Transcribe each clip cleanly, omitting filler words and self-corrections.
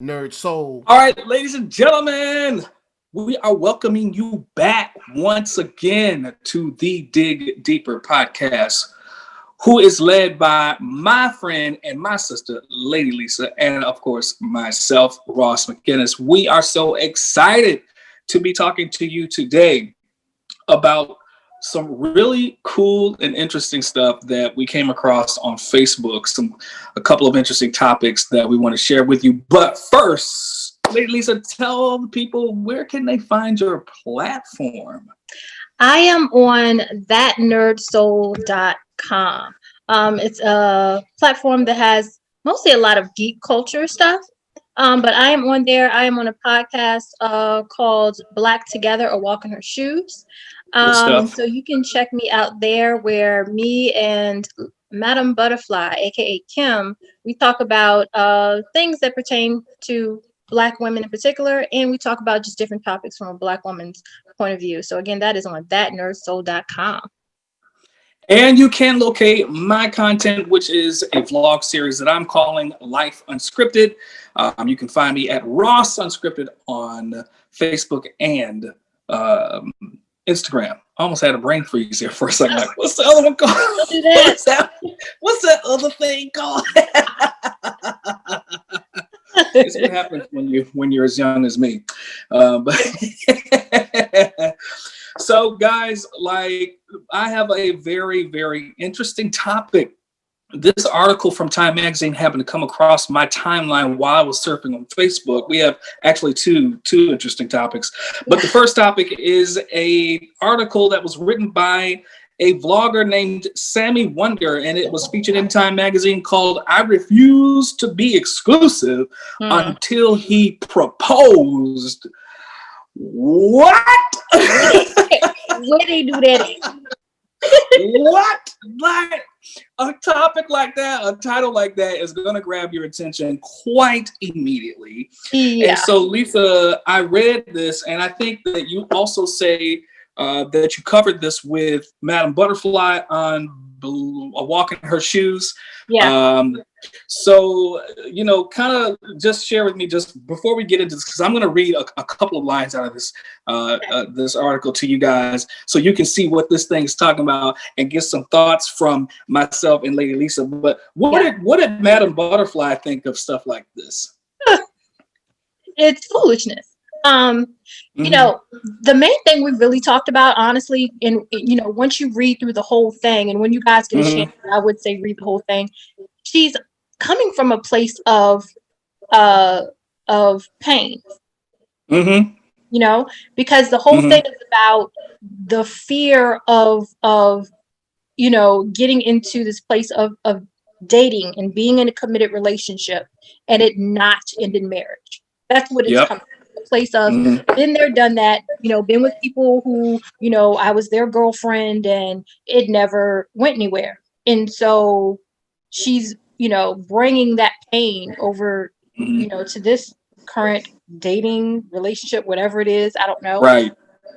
NERDSoul. All right, ladies and gentlemen, we are welcoming you back once again to the Dig Deeper podcast, who is led by my friend and my sister, Lady Lisa, and of course, myself, Ross McInnis. We are so excited to be talking to you today about some really cool and interesting stuff that we came across on Facebook, a couple of interesting topics that we want to share with you. But first, Lady Lisa, tell the people, where can they find your platform? I am on ThatNERDSoul.com. It's a platform that has mostly a lot of geek culture stuff. But I am on there. I am on a podcast called Black Together, A Walk in Her Shoes. So you can check me out there, where me and Madam Butterfly, aka Kim, we talk about things that pertain to Black women in particular, and we talk about just different topics from a Black woman's point of view. So again, that is on ThatNERDSoul.com. And you can locate my content, which is a vlog series that I'm calling Life Unscripted. You can find me at Ross Unscripted on Facebook and Instagram. I almost had a brain freeze here for a second. Like, what's the other one called? What's that other thing called? It's what happens when you're as young as me. So guys, like, I have a very, very interesting topic. This article from Time Magazine happened to come across my timeline while I was surfing on Facebook. We have actually two interesting topics. But the first topic is a article that was written by a vlogger named Stevie Wonder, and it was featured in Time Magazine, called "I Refuse to Be Exclusive Until He Proposed." What? Where they do that at? What? Like, a topic like that, a title like that is going to grab your attention quite immediately. Yeah. And so, Lisa, I read this, and I think that you also say that you covered this with Madam Butterfly on A Walk in Her Shoes. Yeah. So, kind of just share with me, just before we get into this, because I'm going to read a couple of lines out of this this article to you guys, so you can see what this thing is talking about and get some thoughts from myself and Lady Lisa. But what did Madam Butterfly think of stuff like this? It's foolishness. The main thing we really talked about, honestly, and once you read through the whole thing, and when you guys get a chance, I would say read the whole thing. She's coming from a place of pain. Because the whole thing is about the fear of getting into this place of dating and being in a committed relationship and it not end in marriage. That's what it's coming from. Place of been there, done that, been with people who, I was their girlfriend and it never went anywhere. And so she's, bringing that pain over, to this current dating relationship, whatever it is, I don't know. Right.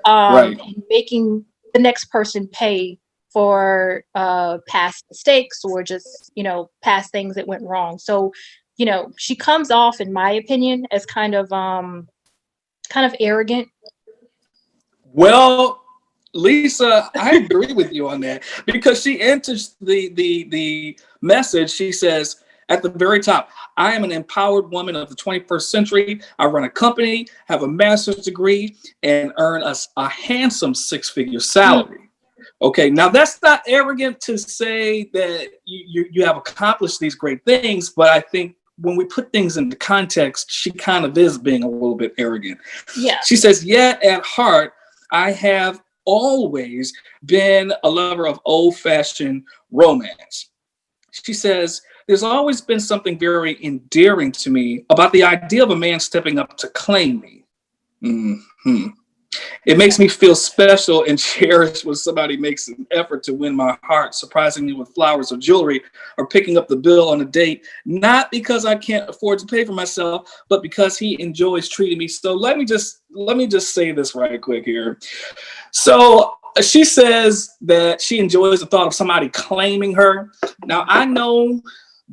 And making the next person pay for past mistakes or just, past things that went wrong. So, she comes off, in my opinion, as kind of arrogant. Well, Lisa, I agree with you on that, because she enters the message. She says at the very top, "I am an empowered woman of the 21st century. I run a company, have a master's degree, and earn a handsome six-figure salary." Okay, now that's not arrogant to say that you have accomplished these great things, but I think when we put things into context, she kind of is being a little bit arrogant. Yeah. She says, "Yet at heart, I have always been a lover of old-fashioned romance." She says, "There's always been something very endearing to me about the idea of a man stepping up to claim me. It makes me feel special and cherished when somebody makes an effort to win my heart, surprising me with flowers or jewelry, or picking up the bill on a date, not because I can't afford to pay for myself, but because he enjoys treating me." So let me just say this right quick here. So she says that she enjoys the thought of somebody claiming her. Now, I know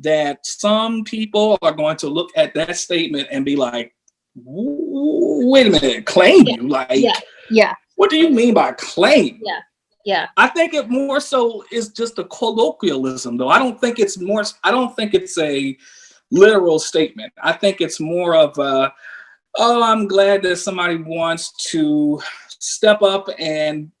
that some people are going to look at that statement and be like, wait a minute, claim Yeah. you? Like, Yeah. What do you mean by claim? Yeah. I think it more so is just a colloquialism, though. I don't think it's a literal statement. I think it's more of a, oh, I'm glad that somebody wants to step up and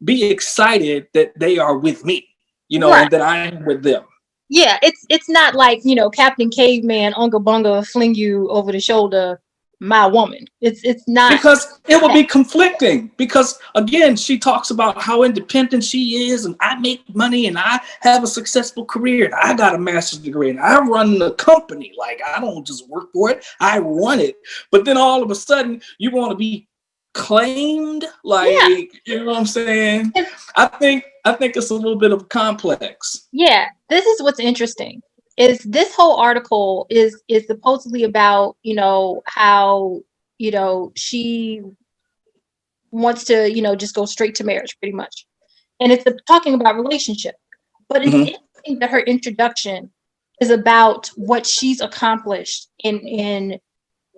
be excited that they are with me, Right. and that I'm with them. Yeah, it's not like, Captain Caveman, Unga Bunga fling you over the shoulder, my woman. It's not, Because it would be conflicting. Because again, she talks about how independent she is, and I make money, and I have a successful career, and I got a master's degree, and I run the company. Like, I don't just work for it, I run it. But then all of a sudden, you want to be claimed, like, you know what I'm saying? I think it's a little bit of a complex. Yeah, this is what's interesting. Is this whole article is supposedly about, how, she wants to, just go straight to marriage pretty much. And it's talking about relationship. But it's interesting that her introduction is about what she's accomplished in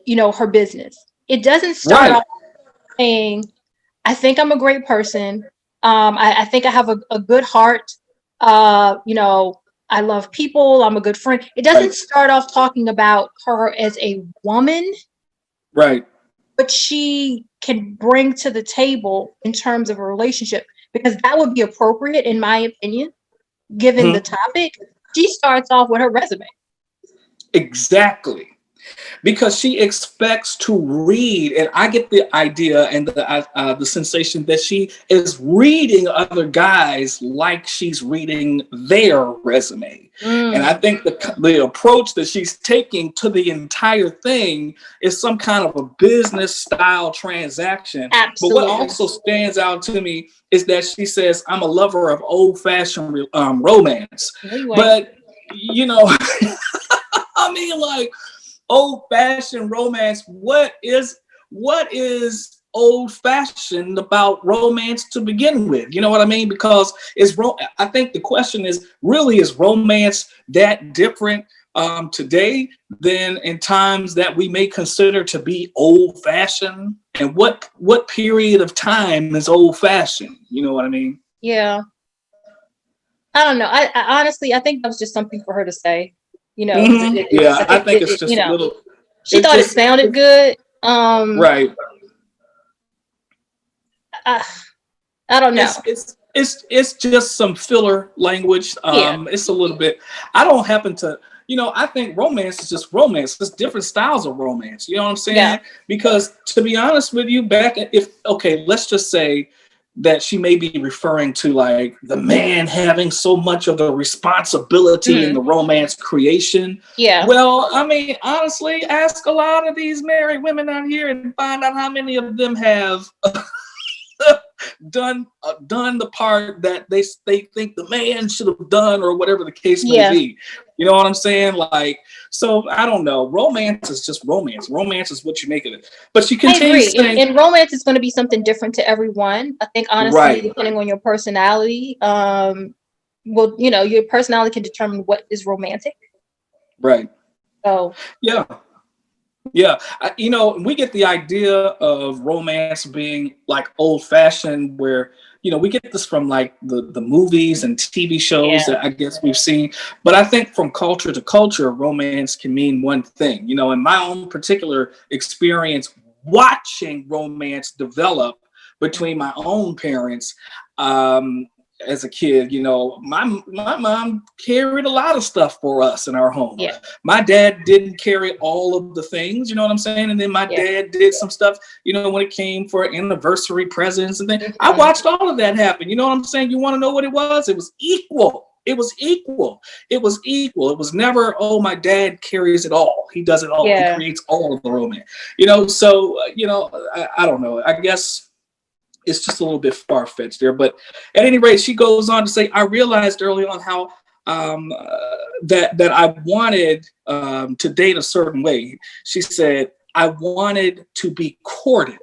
her business. It doesn't start off saying, I think I'm a great person. I think I have a good heart. I love people. I'm a good friend. It doesn't start off talking about her as a woman. Right. But she can bring to the table in terms of a relationship, because that would be appropriate, in my opinion, given the topic. She starts off with her resume. Exactly. Because she expects to read, and I get the idea and the sensation that she is reading other guys like she's reading their resume. And I think the approach that she's taking to the entire thing is some kind of a business style transaction. Absolutely. But what also stands out to me is that she says, I'm a lover of old-fashioned romance. But, I mean, like, old-fashioned romance, what is old-fashioned about romance to begin with? You know what I mean? Because I think the question is, really, is romance that different today than in times that we may consider to be old-fashioned? And what period of time is old-fashioned? You know what I mean? Yeah. I don't know. I honestly, I think that was just something for her to say. I think it's just a little. She thought it sounded good. Right. I don't know. It's just some filler language. It's a little bit. I don't happen to. I think romance is just romance. There's different styles of romance. You know what I'm saying? Yeah. Because to be honest with you, let's just say that she may be referring to like the man having so much of the responsibility in the romance creation. Yeah. Well, I mean, honestly, ask a lot of these married women out here and find out how many of them have done the part that they think the man should have done, or whatever the case may be. You know what I'm saying? Like, so I don't know. Romance is just romance. Romance is what you make of it. But she continues saying, and romance is going to be something different to everyone. I think honestly, depending on your personality, your personality can determine what is romantic. Right. So yeah. We get the idea of romance being like old-fashioned, where we get this from like the movies and TV shows that I guess we've seen. But I think from culture to culture, romance can mean one thing. In my own particular experience watching romance develop between my own parents, as a kid, my mom carried a lot of stuff for us in our home. Yeah. My dad didn't carry all of the things, you know what I'm saying? And then my dad did some stuff, when it came for anniversary presents and things. I watched all of that happen. You know what I'm saying? You want to know what it was? It was equal. It was equal. It was equal. It was never, oh, my dad carries it all. He does it all. He creates all of the romance. So, I don't know. I guess it's just a little bit far-fetched there. But at any rate, she goes on to say, I realized early on how that I wanted to date a certain way. She said, I wanted to be courted.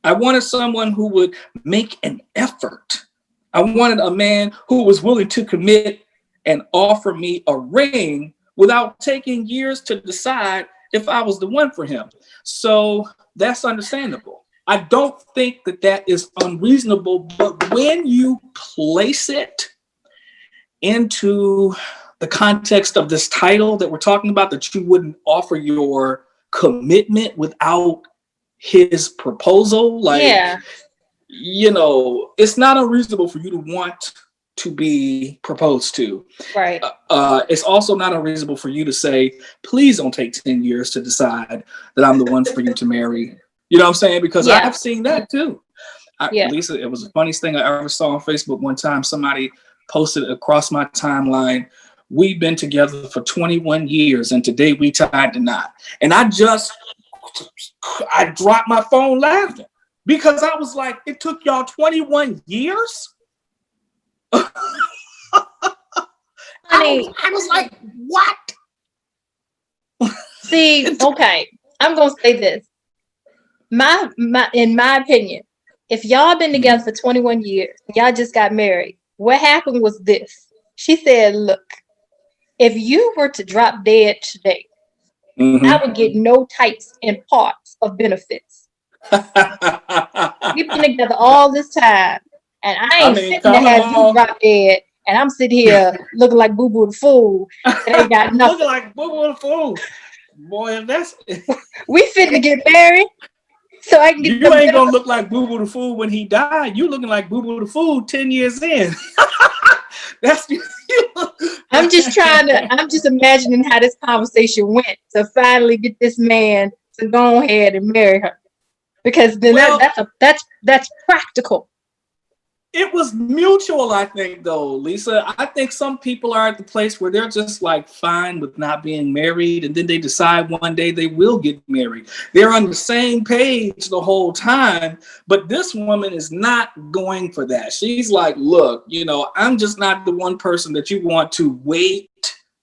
I wanted someone who would make an effort. I wanted a man who was willing to commit and offer me a ring without taking years to decide if I was the one for him. So that's understandable. I don't think that is unreasonable, but when you place it into the context of this title that we're talking about, that you wouldn't offer your commitment without his proposal, it's not unreasonable for you to want to be proposed to. Right. It's also not unreasonable for you to say, please don't take 10 years to decide that I'm the one for you to marry. You know what I'm saying? Because I've seen that too. Lisa, it was the funniest thing I ever saw on Facebook one time. Somebody posted across my timeline, we've been together for 21 years and today we tied the knot. And I dropped my phone laughing because I was like, it took y'all 21 years? I was like, what? See, okay, I'm gonna say this. In my opinion, if y'all been together for 21 years, y'all just got married, what happened was this. She said, look, if you were to drop dead today, I would get no types and parts of benefits. We've been together all this time, and I ain't sitting to have you drop dead, and I'm sitting here looking like Boo Boo the Fool, and ain't got nothing. Looking like Boo Boo the Fool. Boy, that's... We finna get married, so I can get... You ain't gonna look like Boo Boo the Fool when he died. You looking like Boo Boo the Fool 10 years in. I'm just imagining how this conversation went to finally get this man to go ahead and marry her, because then that's practical. It was mutual, I think, though, Lisa. I think some people are at the place where they're just like fine with not being married, and then they decide one day they will get married. They're on the same page the whole time, but this woman is not going for that. She's like, look, I'm just not the one person that you want to wait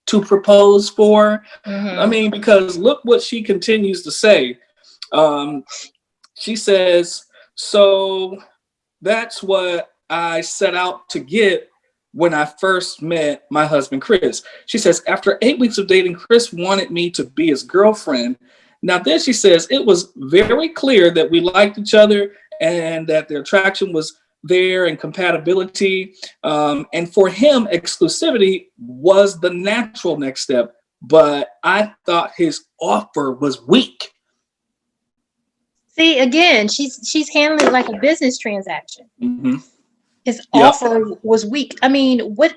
to propose for. I mean, because look what she continues to say. She says, so that's what I set out to get when I first met my husband, Chris. She says, after 8 weeks of dating, Chris wanted me to be his girlfriend. Now then she says, it was very clear that we liked each other and that the attraction was there and compatibility. And for him, exclusivity was the natural next step. But I thought his offer was weak. See, again, she's handling it like a business transaction. His offer was weak. I mean, what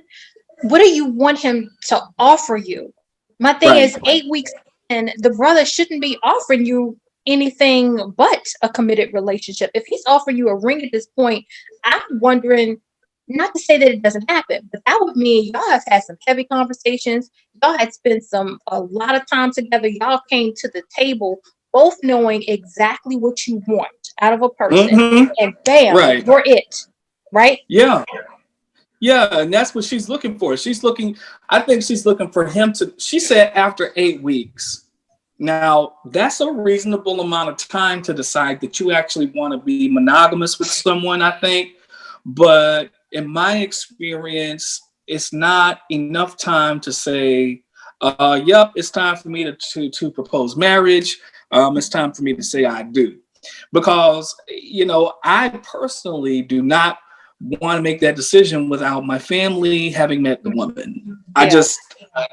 do you want him to offer you? My thing is 8 weeks in, the brother shouldn't be offering you anything but a committed relationship. If he's offering you a ring at this point, I'm wondering, not to say that it doesn't happen, but that would mean y'all have had some heavy conversations. Y'all had spent a lot of time together. Y'all came to the table both knowing exactly what you want out of a person, and bam, you're it. Right? Yeah, and that's what she's looking for. I think she's looking for him to, she said after 8 weeks. Now, that's a reasonable amount of time to decide that you actually want to be monogamous with someone, I think. But in my experience, it's not enough time to say, yep, it's time for me to propose marriage. It's time for me to say I do. Because, I personally do not want to make that decision without my family having met the woman. I just,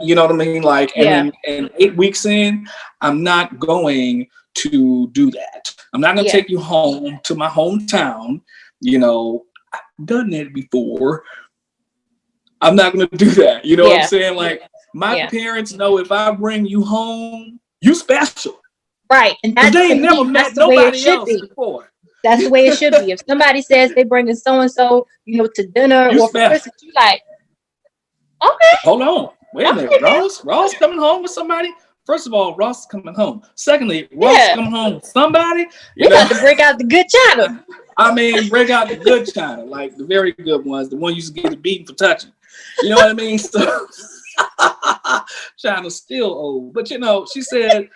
you know what I mean? Like, and 8 weeks in, I'm not going to do that. I'm not going to take you home to my hometown. I've done that before. I'm not going to do that. You know what I'm saying? Like, my parents know if I bring you home, you special. Right. And that's, they ain't never met nobody else before. That's the way it should be. If somebody says they bringing so-and-so, to dinner or for Christmas, you like, okay. Hold on. Wait a minute. Ross coming home with somebody? First of all, Ross is coming home. Secondly, Ross coming home with somebody. You got to break out the good china. I mean, break out the good china, like the very good ones, the one you used to get beaten for touching. You know what I mean? So China's still old. But she said,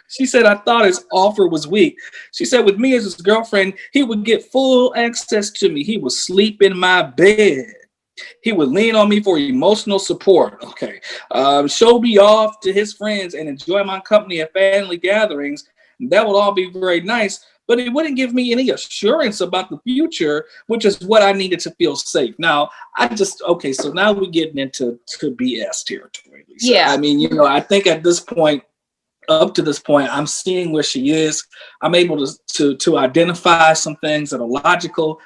she said, I thought his offer was weak. She said, with me as his girlfriend, he would get full access to me. He would sleep in my bed. He would lean on me for emotional support. Okay. Show me off to his friends and enjoy my company at family gatherings. That would all be very nice, but it wouldn't give me any assurance about the future, which is what I needed to feel safe. Now, so now we're getting into BS territory, Lisa. Yeah. I mean, I think at this point, up to this point, I'm seeing where she is. I'm able to identify some things that are logical.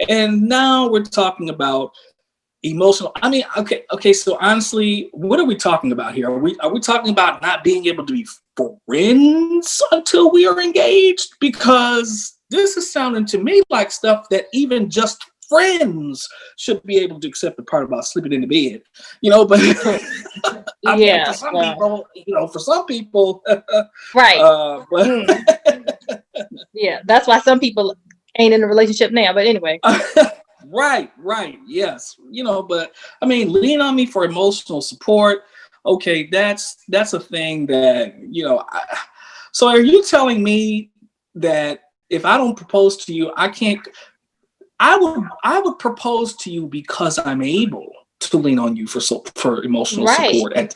And now we're talking about emotional. I mean, okay. So honestly, what are we talking about here? Are we talking about not being able to be friends until we are engaged? Because this is sounding to me like stuff that even just friends should be able to accept the part about sleeping in the bed, but I mean, for some people, right. but Yeah, that's why some people ain't in a relationship now. But anyway. Right, yes, but I mean, lean on me for emotional support. Okay, that's a thing that so are you telling me that if I don't propose to you, I can't? I would propose to you because I'm able to lean on you for emotional support. And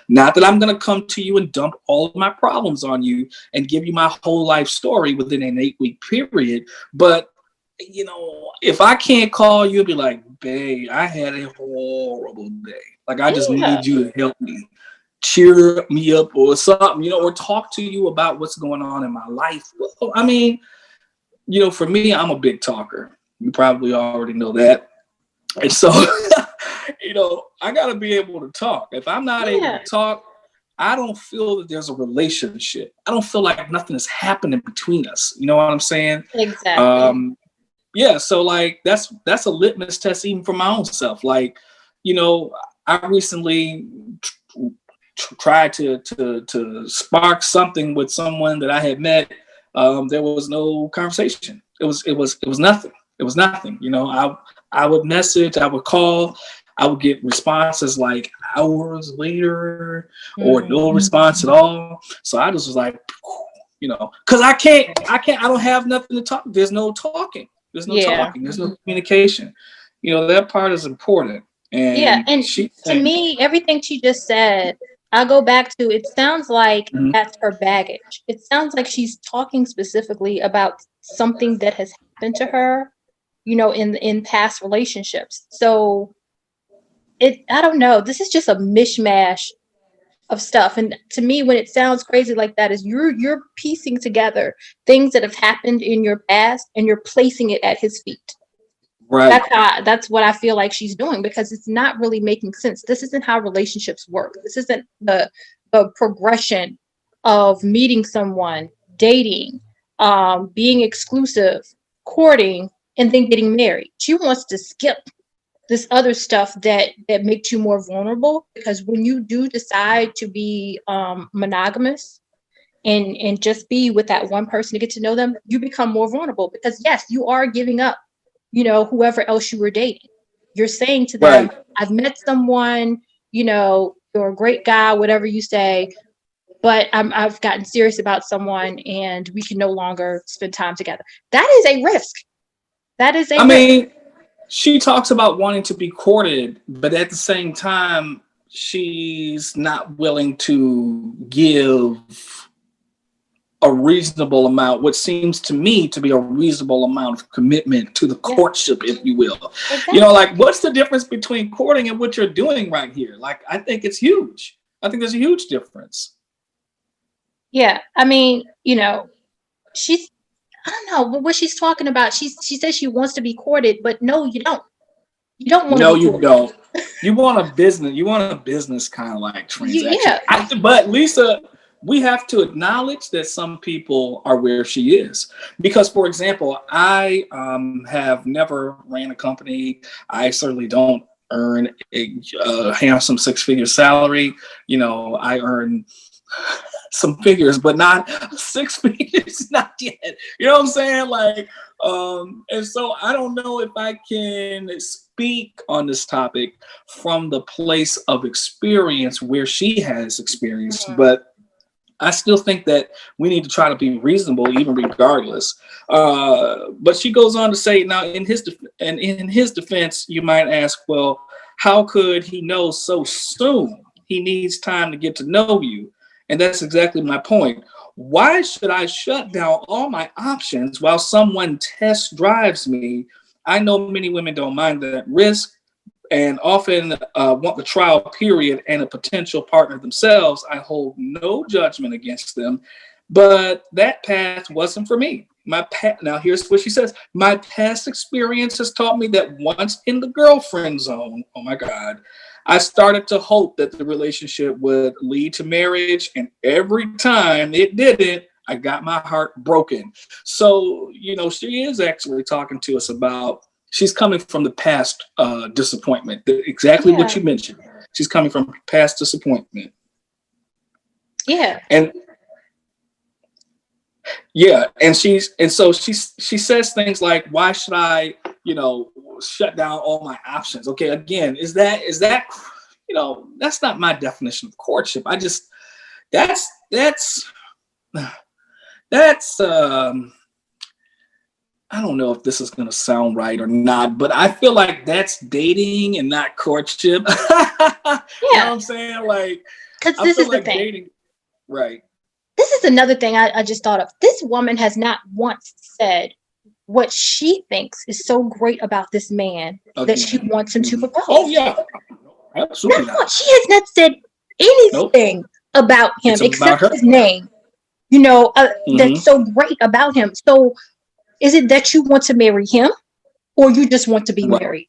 not that I'm going to come to you and dump all of my problems on you and give you my whole life story within an 8-week period, but if I can't call you and be like, babe, I had a horrible day. Like, I just need you to help me, cheer me up or something, or talk to you about what's going on in my life. Well, I mean, for me, I'm a big talker. You probably already know that. And so, I got to be able to talk. If I'm not able to talk, I don't feel that there's a relationship. I don't feel like nothing is happening between us. You know what I'm saying? Exactly. Yeah, so like that's a litmus test even for my own self. Like, I recently tried to spark something with someone that I had met. There was no conversation. It was nothing. It was nothing. I would message, I would call, I would get responses like hours later or no response at all. So I just was like, because I don't have nothing to talk. There's no talking. There's no talking. There's no communication. That part is important. And to me, everything she just said, I'll go back to, it sounds like that's her baggage. It sounds like she's talking specifically about something that has happened to her, in past relationships. So I don't know. This is just a mishmash of stuff. And to me, when it sounds crazy like that, is you're piecing together things that have happened in your past and you're placing it at his feet. Right. That's what I feel like she's doing, because it's not really making sense. This isn't how relationships work. This isn't the progression of meeting someone, dating, being exclusive, courting, and then getting married. She wants to skip this other stuff that makes you more vulnerable, because when you do decide to be monogamous and just be with that one person to get to know them, you become more vulnerable, because yes, you are giving up, whoever else you were dating. You're saying to them, right, I've met someone, you're a great guy, whatever you say, but I've gotten serious about someone and we can no longer spend time together. That is a risk. That is a risk. Mean, she talks about wanting to be courted, but at the same time, she's not willing to give a reasonable amount, what seems to me to be a reasonable amount of commitment to the courtship, if you will. Exactly. Like, what's the difference between courting and what you're doing right here? Like, I think it's huge. I think there's a huge difference. Yeah. I mean, she's, I don't know what she's talking about. She says she wants to be courted, but no, you don't. You don't want to be courted. No, you don't. You want a business kind of like transaction. Yeah. But Lisa, we have to acknowledge that some people are where she is. Because, for example, I have never ran a company. I certainly don't earn a handsome 6-figure salary. I earn some figures, but not 6 figures, not yet. You know what I'm saying? Like, and so I don't know if I can speak on this topic from the place of experience where she has experience, but I still think that we need to try to be reasonable, even regardless. But she goes on to say, now in his defense, you might ask, well, how could he know so soon? He needs time to get to know you. And that's exactly my point. Why should I shut down all my options while someone test drives me? I know many women don't mind that risk and often want the trial period and a potential partner themselves. I hold no judgment against them, but that path wasn't for me. Now here's what she says. My past experience has taught me that once in the girlfriend zone, oh my God, I started to hope that the relationship would lead to marriage, and every time it didn't, I got my heart broken. So, she is actually talking to us about, she's coming from the past disappointment, exactly what you mentioned. She's coming from past disappointment. Yeah. And so she says things like, why should I, shut down all my options? Okay, again, is that that's not my definition of courtship. I just that's I don't know if this is going to sound right or not, but I feel like that's dating and not courtship. You know what I'm saying? Like, because this is the thing. Dating, right. This is another thing I just thought of. This woman has not once said what she thinks is so great about this man that she wants him to propose. Oh, yeah. Absolutely not. She has not said anything about him except his name. That's so great about him. So is it that you want to marry him or you just want to be married?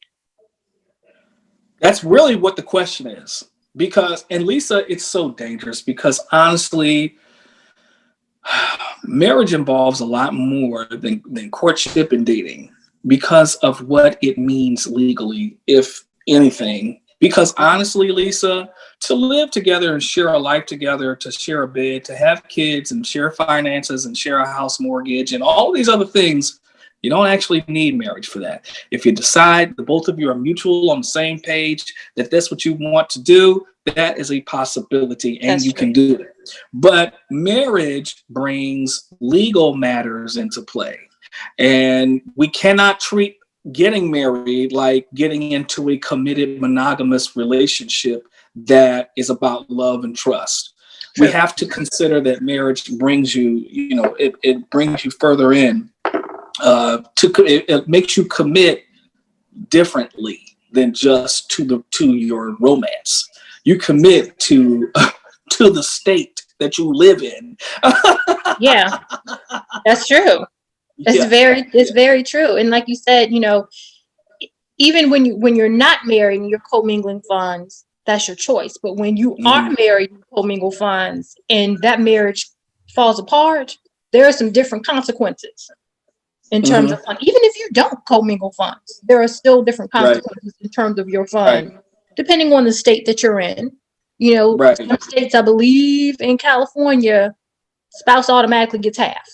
That's really what the question is. Because, and Lisa, it's so dangerous because honestly, marriage involves a lot more than courtship and dating because of what it means legally, if anything. Because honestly, Lisa, to live together and share a life together, to share a bed, to have kids and share finances and share a house mortgage and all these other things, you don't actually need marriage for that. If you decide the both of you are mutual on the same page, that that's what you want to do, that is a possibility and you can do it. But marriage brings legal matters into play. And we cannot treat getting married like getting into a committed monogamous relationship that is about love and trust. True. We have to consider that marriage brings you, it brings you further in. It makes you commit differently than just to your romance. You commit to the state that you live in. Yeah, that's true. It's very true. And like you said, even when you're not married and you're commingling funds, that's your choice. But when you are married and commingle funds and that marriage falls apart, there are some different consequences in terms of fund. Even if you don't commingle funds, there are still different consequences in terms of your fund, depending on the state that you're in. Some states, I believe in California, spouse automatically gets half.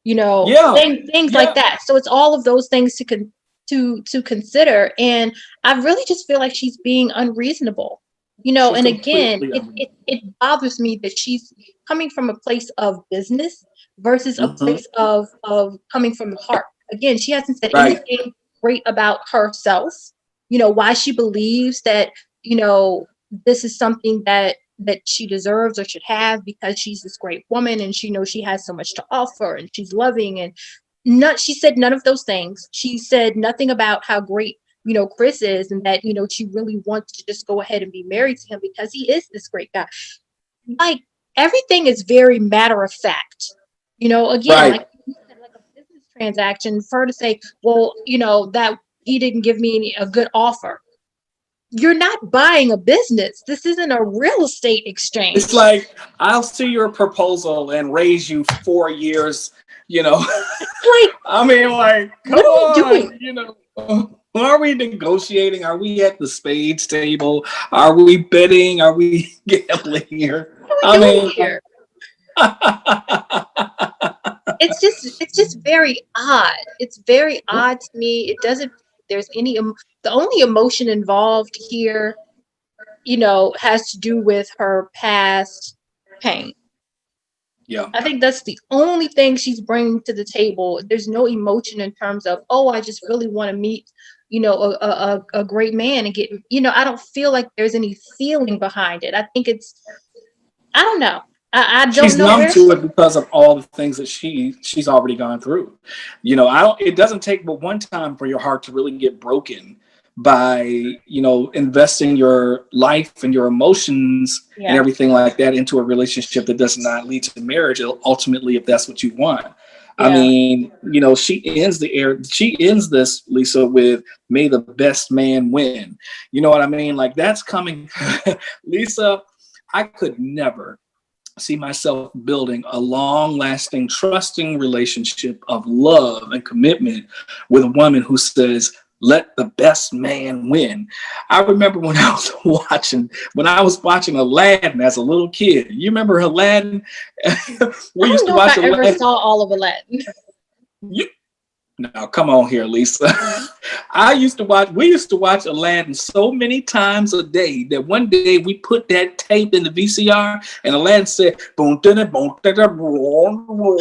Things like that. So it's all of those things to consider. And I really just feel like she's being unreasonable. And again, it bothers me that she's coming from a place of business versus a place of coming from the heart. Again, she hasn't said anything great about herself, why she believes that, this is something that she deserves or should have because she's this great woman and she knows she has so much to offer and she's loving and she said none of those things. She said nothing about how great, Chris is and that, she really wants to just go ahead and be married to him because he is this great guy. Like everything is very matter of fact, again, like you said, like a business transaction for her to say, well, that he didn't give me a good offer. You're not buying a business. This isn't a real estate exchange. It's like, I'll see your proposal and raise you 4 years, Like, I mean, like, come on, what are we doing? Are we negotiating? Are we at the spades table? Are we betting? Are we gambling here? Here? It's just very odd. It's very odd to me. It doesn't, there's any, the only emotion involved here, has to do with her past pain. Yeah. I think that's the only thing she's bringing to the table. There's no emotion in terms of, oh, I just really want to meet, a great man and get, I don't feel like there's any feeling behind it. I think I don't know. I She's don't know numb where. to it because of all the things that she's already gone through. It doesn't take but one time for your heart to really get broken by, investing your life and your emotions and Yeah. everything like that into a relationship that does not lead to marriage ultimately, if that's what you want. I Yeah. mean, she ends this, Lisa, with "May the best man win." You know what I mean? Like, that's coming. Lisa, I could never see myself building a long-lasting, trusting relationship of love and commitment with a woman who says, "Let the best man win." I remember when I was watching Aladdin as a little kid. You remember Aladdin? We I used don't to know if watch I ever Aladdin. saw all of Aladdin. Now, come on here, Lisa. We used to watch Aladdin so many times a day that one day we put that tape in the VCR and Aladdin said, boom, da, boom, da, boom.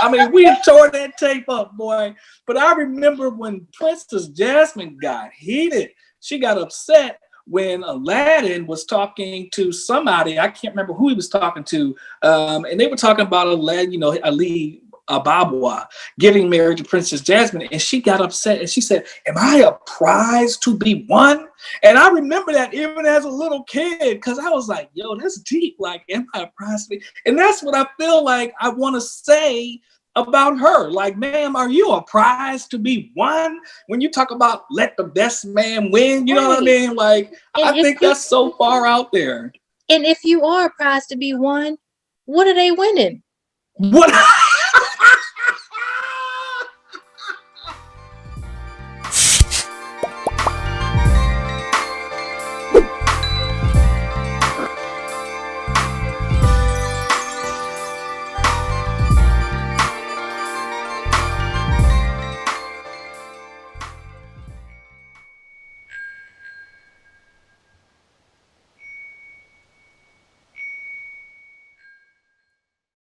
I mean, we tore that tape up, boy. But I remember when Princess Jasmine got heated, she got upset when Aladdin was talking to somebody. I can't remember who he was talking to. And they were talking about Aladdin, Ali Ababwa getting married to Princess Jasmine, and she got upset and she said, "Am I a prize to be won?" And I remember that even as a little kid, because I was like, yo, that's deep. Like, am I a prize to be? And that's what I feel like I want to say about her. Like, ma'am, are you a prize to be won? When you talk about let the best man win, you know what I mean? Like, And I think that's so far out there. And if you are a prize to be won, what are they winning? What?